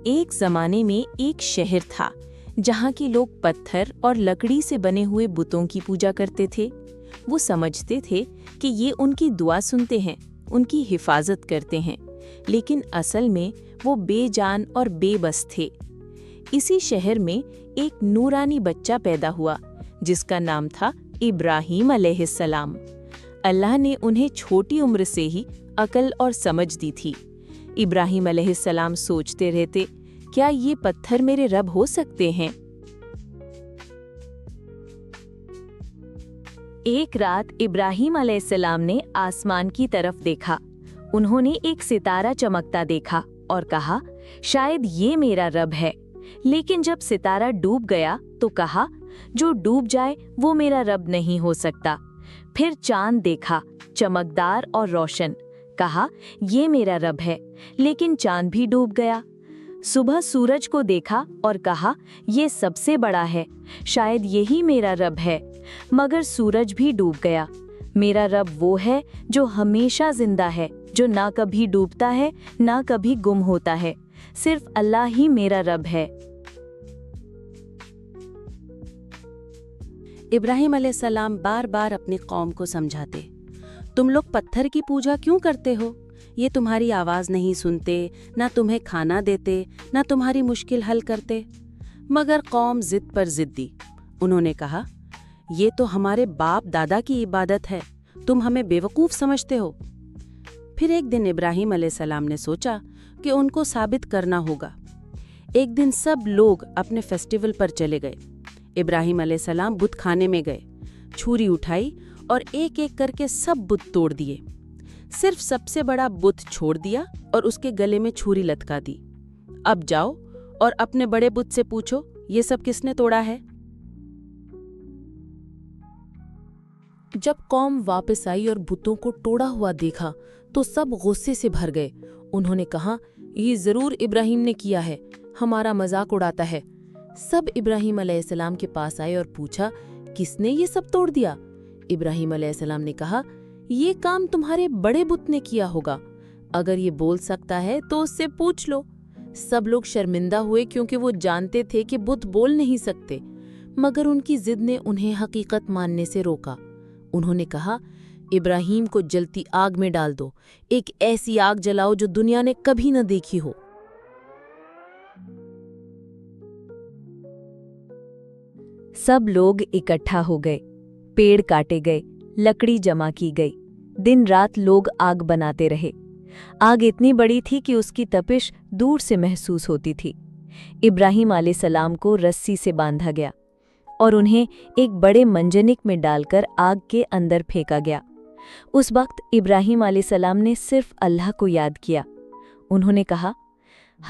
ایک زمانے میں ایک شہر تھا جہاں کے لوگ پتھر اور لکڑی سے بنے ہوئے بتوں کی پوجا کرتے تھے۔ وہ سمجھتے تھے کہ یہ ان کی دعا سنتے ہیں، ان کی حفاظت کرتے ہیں، لیکن اصل میں وہ بے جان اور بے بس تھے۔ اسی شہر میں ایک نورانی بچہ پیدا ہوا جس کا نام تھا ابراہیم علیہ السلام۔ اللہ نے انہیں چھوٹی عمر سے ہی عقل اور سمجھ دی تھی۔ ابراہیم علیہ السلام سوچتے رہتے، کیا یہ پتھر میرے رب ہو سکتے ہیں؟ ایک رات ابراہیم علیہ السلام نے آسمان کی طرف دیکھا۔ انہوں نے ایک ستارہ چمکتا دیکھا اور کہا، شاید یہ میرا رب ہے۔ لیکن جب ستارہ ڈوب گیا تو کہا، جو ڈوب جائے وہ میرا رب نہیں ہو سکتا۔ پھر چاند دیکھا، چمکدار اور روشن، کہا، یہ میرا رب ہے، لیکن چاند بھی ڈوب گیا۔ صبح سورج کو دیکھا اور کہا، یہ سب سے بڑا ہے، شاید یہی میرا رب ہے، مگر سورج بھی ڈوب گیا۔ میرا رب وہ ہے جو ہمیشہ زندہ ہے، جو نہ کبھی ڈوبتا ہے نہ کبھی گم ہوتا ہے، صرف اللہ ہی میرا رب ہے۔ ابراہیم علیہ السلام بار بار اپنی قوم کو سمجھاتے، تم لوگ پتھر کی پوجا کیوں کرتے ہو؟ یہ تمہاری آواز نہیں سنتے، نہ تمہیں کھانا دیتے، نہ تمہاری مشکل حل کرتے۔ مگر قوم ضد پر ضدی۔ انہوں نے کہا، یہ تو ہمارے باپ دادا کی عبادت ہے، تم ہمیں بیوقوف سمجھتے ہو۔ پھر ایک دن ابراہیم علیہ السلام نے سوچا کہ ان کو ثابت کرنا ہوگا۔ ایک دن سب لوگ اپنے فیسٹیول پر چلے گئے۔ ابراہیم علیہ السلام بت خانے میں گئے، چھری اٹھائی اور ایک ایک کر کے سب بت توڑ دیے۔ صرف سب سے بڑا بت چھوڑ دیا اور اس کے گلے میں چھری لٹکا دی۔ اب جاؤ اور اپنے بڑے بت سے پوچھو، یہ سب کس نے توڑا ہے؟ جب قوم واپس آئی اور بتوں کو توڑا ہوا دیکھا تو سب غصے سے بھر گئے۔ انہوں نے کہا، یہ ضرور ابراہیم نے کیا ہے، ہمارا مذاق اڑاتا ہے۔ سب ابراہیم علیہ السلام کے پاس آئے اور پوچھا، کس نے یہ سب توڑ دیا؟ ابراہیم علیہ السلام نے کہا، یہ کام تمہارے بڑے بت نے کیا ہوگا، اگر یہ بول سکتا ہے تو اس سے پوچھ لو۔ سب لوگ شرمندہ ہوئے کیونکہ وہ جانتے تھے کہ بت بول نہیں سکتے، مگر ان کی ضد نے انہیں حقیقت ماننے سے روکا۔ انہوں نے کہا، ابراہیم کو جلتی آگ میں ڈال دو، ایک ایسی آگ جلاؤ جو دنیا نے کبھی نہ دیکھی ہو۔ سب لوگ اکٹھا ہو گئے، پیڑ کاٹے گئے، لکڑی جمع کی گئی، دن رات لوگ آگ بناتے رہے۔ آگ اتنی بڑی تھی کہ اس کی تپش دور سے محسوس ہوتی تھی۔ ابراہیم علیہ السلام کو رسی سے باندھا گیا اور انہیں ایک بڑے منجنک میں ڈال کر آگ کے اندر پھینکا گیا۔ اس وقت ابراہیم علیہ السلام نے صرف اللہ کو یاد کیا۔ انہوں نے کہا،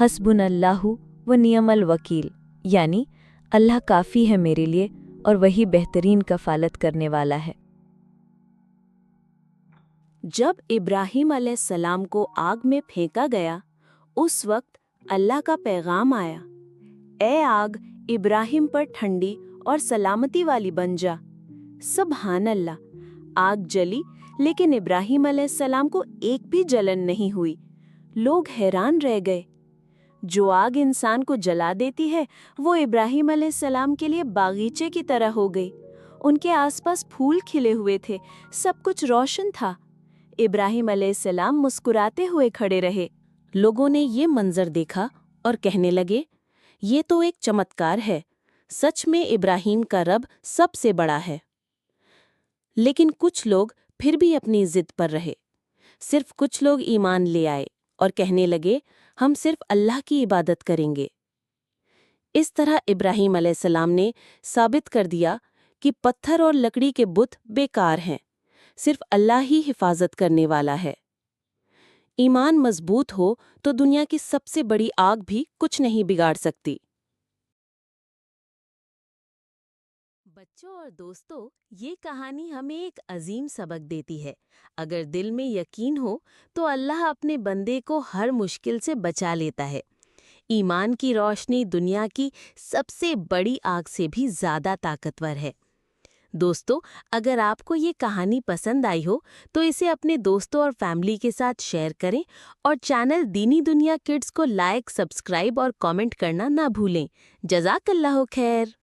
حسبنا اللہ و نعم الوکیل، یعنی اللہ کافی ہے میرے لیے اور وہی بہترین کفالت کرنے والا ہے۔ جب ابراہیم علیہ السلام کو آگ میں پھینکا گیا، اس وقت اللہ کا پیغام آیا، اے آگ ابراہیم پر ٹھنڈی اور سلامتی والی بن جا۔ سبحان اللہ، آگ جلی لیکن ابراہیم علیہ السلام کو ایک بھی جلن نہیں ہوئی۔ لوگ حیران رہ گئے۔ جو آگ انسان کو جلا دیتی ہے وہ ابراہیم علیہ السلام کے لیے باغیچے کی طرح ہو گئی۔ ان کے آس پاس پھول کھلے ہوئے تھے، سب کچھ روشن تھا۔ ابراہیم علیہ السلام مسکراتے ہوئے کھڑے رہے۔ لوگوں نے یہ منظر دیکھا اور کہنے لگے، یہ تو ایک چمتکار ہے، سچ میں ابراہیم کا رب سب سے بڑا ہے۔ لیکن کچھ لوگ پھر بھی اپنی ضد پر رہے۔ صرف کچھ لوگ ایمان لے آئے اور کہنے لگے، ہم صرف اللہ کی عبادت کریں گے۔ اس طرح ابراہیم علیہ السلام نے ثابت کر دیا کہ پتھر اور لکڑی کے بت بیکار ہیں، صرف اللہ ہی حفاظت کرنے والا ہے۔ ایمان مضبوط ہو تو دنیا کی سب سے بڑی آگ بھی کچھ نہیں بگاڑ سکتی۔ بچوں اور دوستوں، یہ کہانی ہمیں ایک عظیم سبق دیتی ہے۔ اگر دل میں یقین ہو تو اللہ اپنے بندے کو ہر مشکل سے بچا لیتا ہے۔ ایمان کی روشنی دنیا کی سب سے بڑی آگ سے بھی زیادہ طاقتور ہے۔ دوستو، اگر آپ کو یہ کہانی پسند آئی ہو تو اسے اپنے دوستوں اور فیملی کے ساتھ شیئر کریں اور چینل دینی دنیا کڈز کو لائک، سبسکرائب اور کامنٹ کرنا نہ بھولیں۔ جزاک اللہ خیر۔